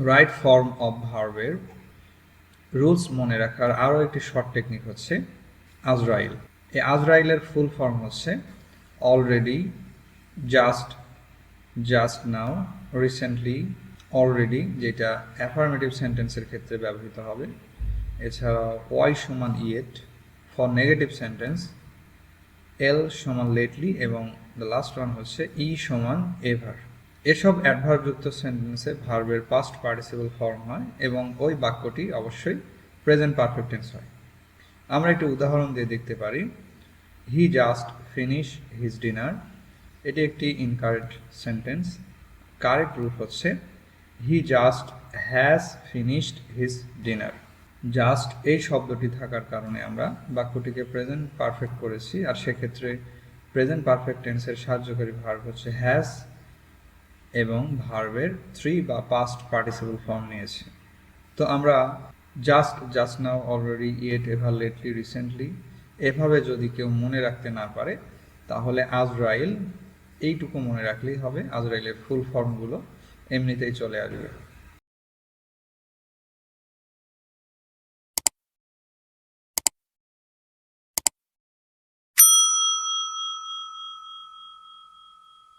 Right form of ভার্বের rules মনে রাখার আরও একটি শর্ট টেকনিক হচ্ছে আজরাইল। এই আজরাইলের ফুল ফর্ম হচ্ছে already, just, just now, recently, already, যেটা অ্যাফার্মেটিভ সেন্টেন্সের ক্ষেত্রে ব্যবহৃত হবে। এছাড়াও ওয়াই সমান ইয়েট ফর নেগেটিভ সেন্টেন্স, এল সমান লেটলি, এবং দ্য লাস্ট ওয়ান হচ্ছে ই সমান এভার। এসব অ্যাডভার্বযুক্ত সেন্টেন্সে ভার্বের পাস্ট পার্টিসিপল ফর্ম হয় এবং ওই বাক্যটি অবশ্যই প্রেজেন্ট পারফেক্ট টেন্স হয়। আমরা একটি উদাহরণ দিয়ে দেখতে পারি। He just finish his dinner. এটি একটি ইনকারেক্ট সেন্টেন্স। কারেক্ট রুল হচ্ছে he just has finished his dinner. Just এই শব্দটি থাকার কারণে আমরা বাক্যটিকে প্রেজেন্ট পারফেক্ট করেছি, আর সেক্ষেত্রে প্রেজেন্ট পারফেক্ট টেন্সের সাহায্যকারী ভার্ব হচ্ছে হ্যাজ এবং ভার্বের থ্রি বা পাস্ট পার্টিসিপল ফর্ম নিয়েছে। তো আমরা just, just now, already, yet, ever, lately, recently এভাবে যদি কেউ মনে রাখতে না পারে তাহলে আজরাইল এইটুকু মনে রাখলেই হবে। আজরাইলের ফুল ফর্মগুলো এমনিতেই চলে আসবে।